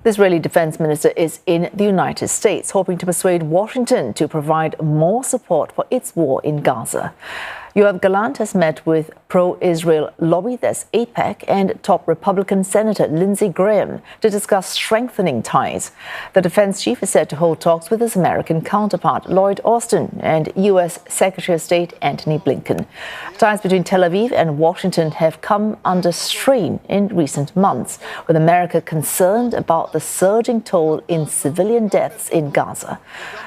The Israeli defense minister is in the United States, hoping to persuade Washington to provide more support for its war in Gaza. Yoav Gallant has met with pro-Israel lobby, that's AIPAC, and top Republican Senator Lindsey Graham to discuss strengthening ties. The defense chief is set to hold talks with his American counterpart, Lloyd and U.S. Secretary of State Antony Blinken. Ties between Tel Aviv and Washington have come under strain in recent months, with America concerned about the surging toll in civilian deaths in Gaza.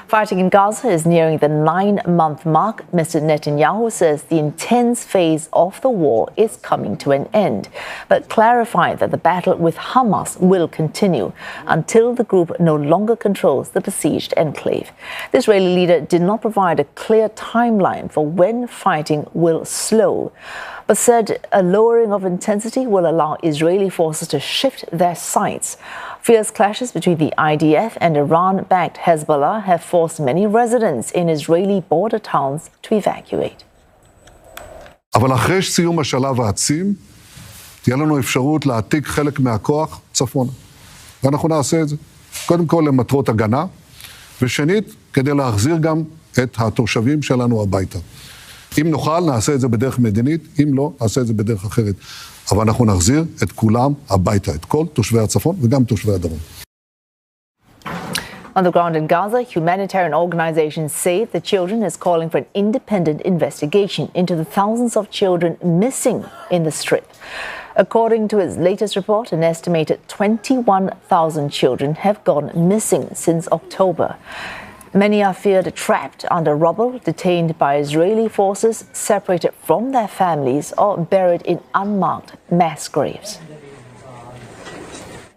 Fighting in Gaza is nearing the 9-month mark. Mr. Netanyahu says the intense phase of the war is coming to an end, but clarified that the battle with Hamas will continue until the group no longer controls the besieged enclave. The Israeli leader did not provide a clear timeline for when fighting will slow, but said a lowering of intensity will allow Israeli forces to shift their sights. Fierce clashes between the IDF and Iran-backed Hezbollah have forced many residents in Israeli border towns to evacuate. אבל אחרי סיום השלב העצים, תהיה לנו אפשרות להעתיק חלק מהכוח צפונה. ואנחנו נעשה את זה. קודם כל למטרות הגנה, ושנית, כדי להחזיר גם את התושבים שלנו הביתה. אם נוכל, נעשה את זה בדרך מדינית, אם לא, נעשה את זה בדרך אחרת. אבל אנחנו נחזיר את כולם הביתה, את כל תושבי הצפון וגם תושבי הדרום. On the ground in Gaza, humanitarian organizations say the children is calling for an independent investigation into the thousands of children missing in the Strip. According to its latest report, an estimated 21,000 children have gone missing since October. Many are feared trapped under rubble, detained by Israeli forces, separated from their families, or buried in unmarked mass graves.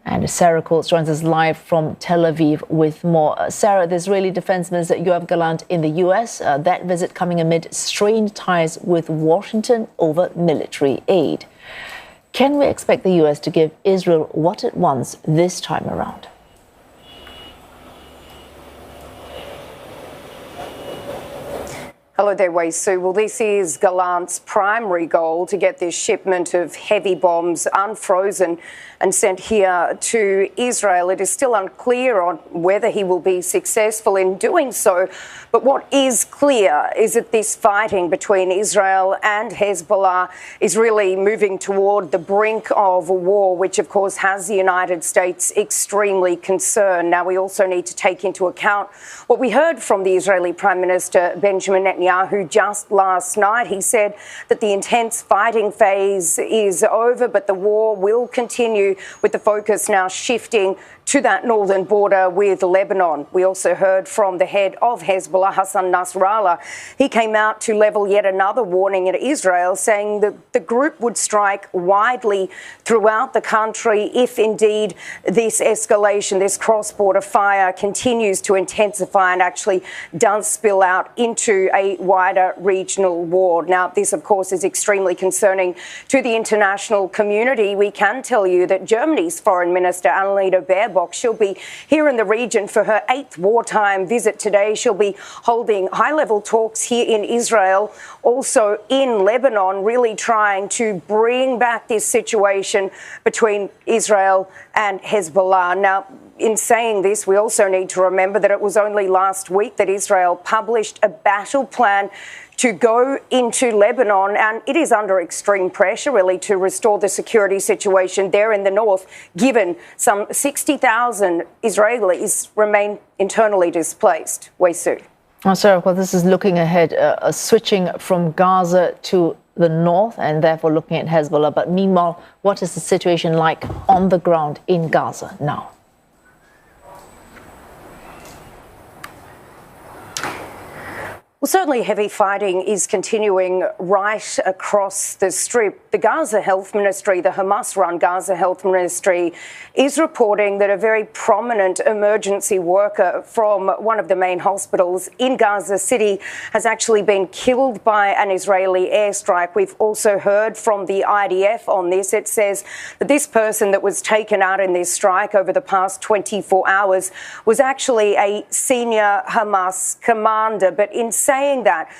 And Sarah Coles joins us live from Tel Aviv with more. Sarah, the Israeli Defense Minister Yoav Gallant in the U.S., that visit coming amid strained ties with Washington over military aid. Can we expect the U.S. to give Israel what it wants this time around? Hello there, Wei Su. Well, this is Gallant's primary goal, to get this shipment of heavy bombs unfrozen and sent here to Israel. It is still unclear on whether he will be successful in doing so. But what is clear is that this fighting between Israel and Hezbollah is really moving toward the brink of a war, which, of course, has the United States extremely concerned. Now, we also need to take into account what we heard from the Israeli Prime Minister Benjamin Netanyahu just last night. He said that the intense fighting phase is over, but the war will continue, with the focus now shifting to that northern border with Lebanon. We also heard from the head of Hezbollah, Hassan Nasrallah. He came out to level yet another warning at Israel, saying that the group would strike widely throughout the country if indeed this escalation, this cross-border fire continues to intensify and actually does spill out into a wider regional war. Now, this, of course, is extremely concerning to the international community. We can tell you that Germany's Foreign Minister, Annalena Baerbock, she'll be here in the region for her 8th wartime visit today. She'll be holding high-level talks here in Israel, also in Lebanon, really trying to bring back this situation between Israel and Hezbollah. Now, in saying this, we also need to remember that it was only last week that Israel published a battle plan to go into Lebanon, and it is under extreme pressure, really, to restore the security situation there in the north, given some 60,000 Israelis remain internally displaced. Wei Su. Oh, Sarah, well, this is looking ahead, switching from Gaza to the north and therefore looking at Hezbollah. But meanwhile, what is the situation like on the ground in Gaza now? Well, certainly heavy fighting is continuing right across the Strip. The Gaza Health Ministry, the Hamas-run Gaza Health Ministry, is reporting that a very prominent emergency worker from one of the main hospitals in Gaza City has actually been killed by an Israeli airstrike. We've also heard from the IDF on this. It says that this person that was taken out in this strike over the past 24 hours was actually a senior Hamas commander, but in saying that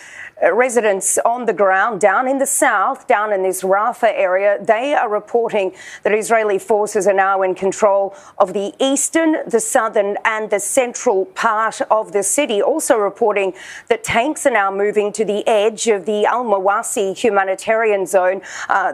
residents on the ground down in the south, down in this Rafah area, they are reporting that Israeli forces are now in control of the eastern, the southern and the central part of the city. Also reporting that tanks are now moving to the edge of the Al-Mawasi humanitarian zone,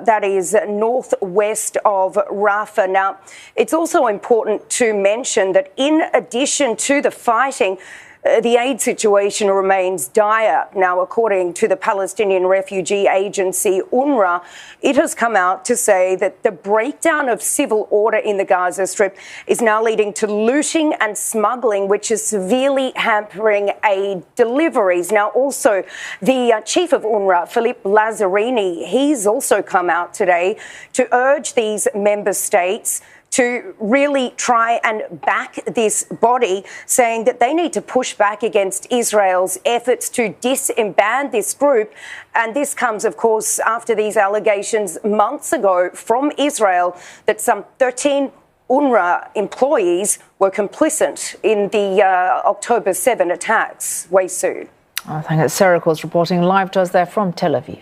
that is northwest of Rafah. Now, it's also important to mention that in addition to the fighting, the aid situation remains dire. Now, according to the Palestinian refugee agency UNRWA, it has come out to say that the breakdown of civil order in the Gaza Strip is now leading to looting and smuggling, which is severely hampering aid deliveries. Now, also, the chief of UNRWA, Philippe Lazzarini, he's also come out today to urge these member states to really try and back this body, saying that they need to push back against Israel's efforts to disband this group. And this comes, of course, after these allegations months ago from Israel that some 13 UNRWA employees were complicit in the October 7 attacks. Wei Su. I think Sarah was reporting live to us there from Tel Aviv.